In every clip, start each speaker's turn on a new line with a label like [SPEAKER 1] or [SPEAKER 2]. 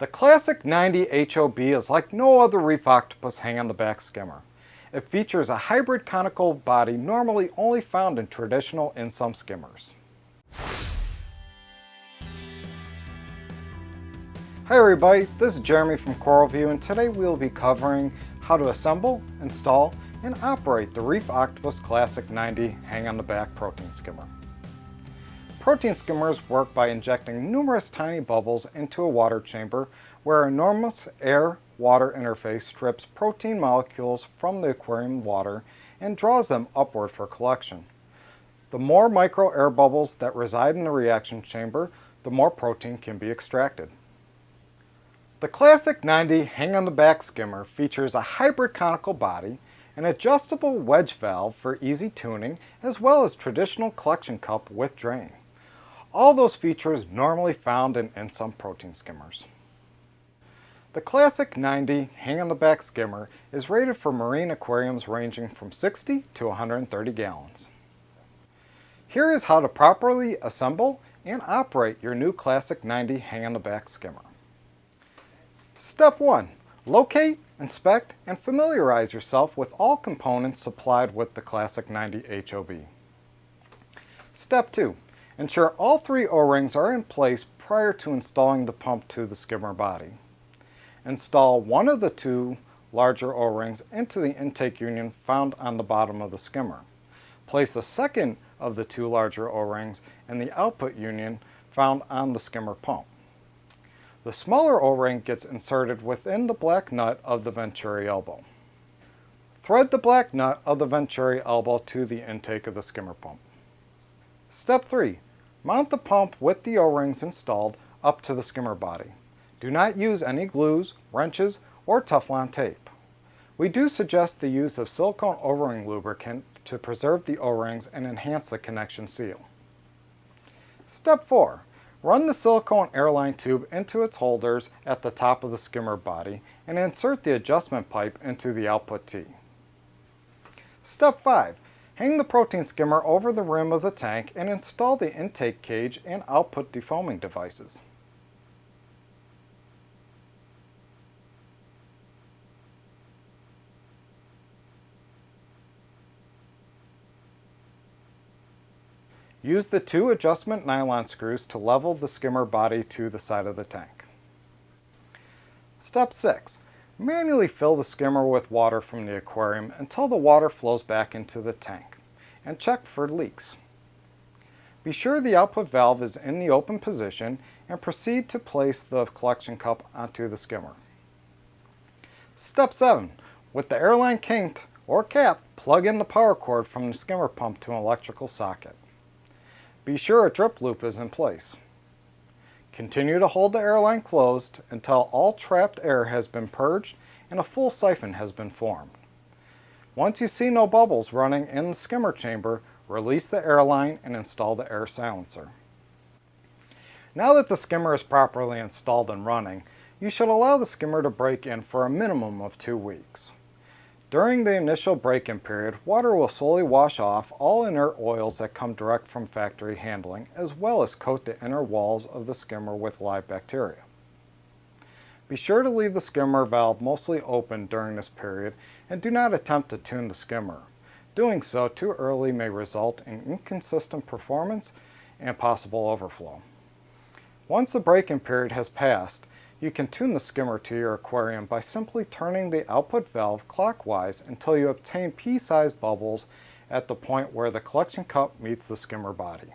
[SPEAKER 1] The Classic 90 HOB is like no other Reef Octopus hang-on-the-back skimmer. It features a hybrid conical body normally only found in traditional in-sum skimmers. Hi everybody, this is Jeremy from CoralVue, and today we'll be covering how to assemble, install, and operate the Reef Octopus Classic 90 hang-on-the-back protein skimmer. Protein skimmers work by injecting numerous tiny bubbles into a water chamber where an enormous air-water interface strips protein molecules from the aquarium water and draws them upward for collection. The more micro air bubbles that reside in the reaction chamber, the more protein can be extracted. The Classic 90 hang-on-the-back skimmer features a hybrid conical body, an adjustable wedge valve for easy tuning, as well as traditional collection cup with drain. All those features normally found in in-sum protein skimmers. The Classic 90 hang-on-the-back skimmer is rated for marine aquariums ranging from 60 to 130 gallons. Here is how to properly assemble and operate your new Classic 90 hang-on-the-back skimmer. Step 1. Locate, inspect, and familiarize yourself with all components supplied with the Classic 90 HOB. Step 2. Ensure all 3 O-rings are in place prior to installing the pump to the skimmer body. Install one of the 2 larger O-rings into the intake union found on the bottom of the skimmer. Place the second of the 2 larger O-rings in the output union found on the skimmer pump. The smaller O-ring gets inserted within the black nut of the venturi elbow. Thread the black nut of the venturi elbow to the intake of the skimmer pump. Step 3. Mount the pump with the O-rings installed up to the skimmer body. Do not use any glues, wrenches, or Teflon tape. We do suggest the use of silicone O-ring lubricant to preserve the O-rings and enhance the connection seal. Step 4. Run the silicone airline tube into its holders at the top of the skimmer body and insert the adjustment pipe into the output T. Step 5. Hang the protein skimmer over the rim of the tank and install the intake cage and output defoaming devices. Use the 2 adjustment nylon screws to level the skimmer body to the side of the tank. Step 6. Manually fill the skimmer with water from the aquarium until the water flows back into the tank, and check for leaks. Be sure the output valve is in the open position and proceed to place the collection cup onto the skimmer. Step 7. With the airline kinked or capped, plug in the power cord from the skimmer pump to an electrical socket. Be sure a drip loop is in place. Continue to hold the airline closed until all trapped air has been purged and a full siphon has been formed. Once you see no bubbles running in the skimmer chamber, release the airline and install the air silencer. Now that the skimmer is properly installed and running, you should allow the skimmer to break in for a minimum of 2 weeks. During the initial break-in period, water will slowly wash off all inert oils that come direct from factory handling, as well as coat the inner walls of the skimmer with live bacteria. Be sure to leave the skimmer valve mostly open during this period and do not attempt to tune the skimmer. Doing so too early may result in inconsistent performance and possible overflow. Once the break-in period has passed, you can tune the skimmer to your aquarium by simply turning the output valve clockwise until you obtain pea-sized bubbles at the point where the collection cup meets the skimmer body.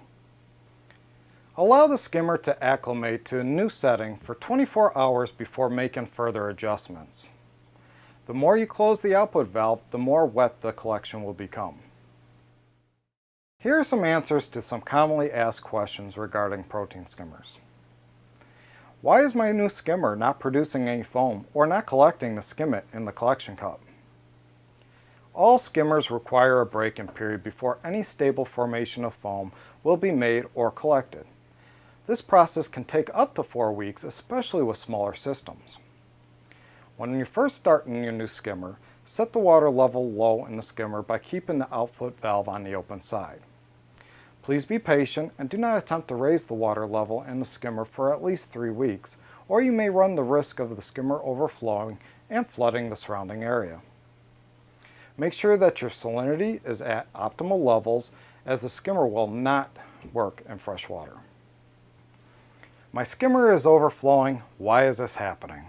[SPEAKER 1] Allow the skimmer to acclimate to a new setting for 24 hours before making further adjustments. The more you close the output valve, the more wet the collection will become. Here are some answers to some commonly asked questions regarding protein skimmers. Why is my new skimmer not producing any foam or not collecting the skimmit in the collection cup? All skimmers require a break-in period before any stable formation of foam will be made or collected. This process can take up to 4 weeks, especially with smaller systems. When you first start in your new skimmer, set the water level low in the skimmer by keeping the output valve on the open side. Please be patient and do not attempt to raise the water level in the skimmer for at least 3 weeks, or you may run the risk of the skimmer overflowing and flooding the surrounding area. Make sure that your salinity is at optimal levels, as the skimmer will not work in fresh water. My skimmer is overflowing. Why is this happening?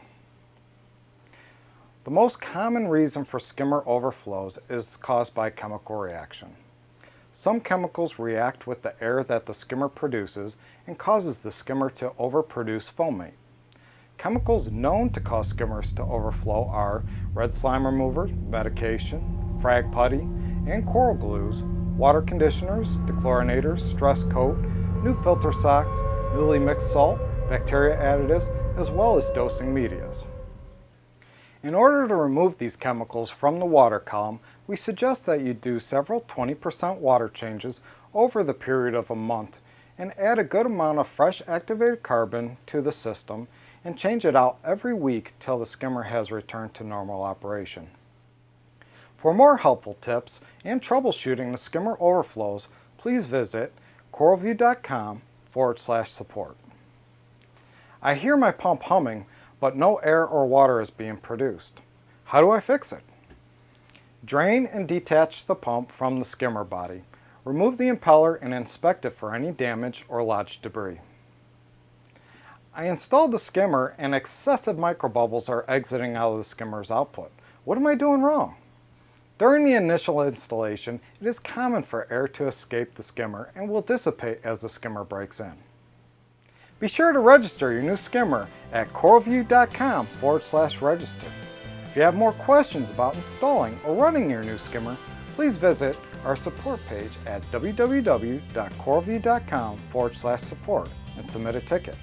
[SPEAKER 1] The most common reason for skimmer overflows is caused by chemical reaction. Some chemicals react with the air that the skimmer produces and causes the skimmer to overproduce foamate. Chemicals known to cause skimmers to overflow are red slime removers, medication, frag putty, and coral glues, water conditioners, dechlorinators, stress coat, new filter socks, newly mixed salt, bacteria additives, as well as dosing medias. In order to remove these chemicals from the water column, we suggest that you do several 20% water changes over the period of a month and add a good amount of fresh activated carbon to the system and change it out every week till the skimmer has returned to normal operation. For more helpful tips and troubleshooting the skimmer overflows, please visit CoralVue.com/support. I hear my pump humming, but no air or water is being produced. How do I fix it? Drain and detach the pump from the skimmer body. Remove the impeller and inspect it for any damage or lodged debris. I installed the skimmer and excessive microbubbles are exiting out of the skimmer's output. What am I doing wrong? During the initial installation, it is common for air to escape the skimmer and will dissipate as the skimmer breaks in. Be sure to register your new skimmer at CoralVue.com/register. If you have more questions about installing or running your new skimmer, please visit our support page at www.coralvue.com/support and submit a ticket.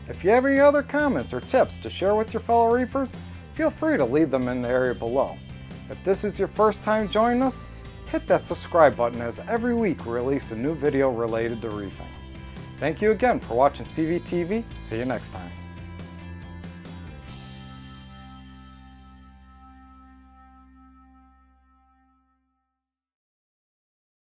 [SPEAKER 1] If you have any other comments or tips to share with your fellow reefers, feel free to leave them in the area below. If this is your first time joining us, hit that subscribe button, as every week we release a new video related to reefing. Thank you again for watching CVTV. See you next time.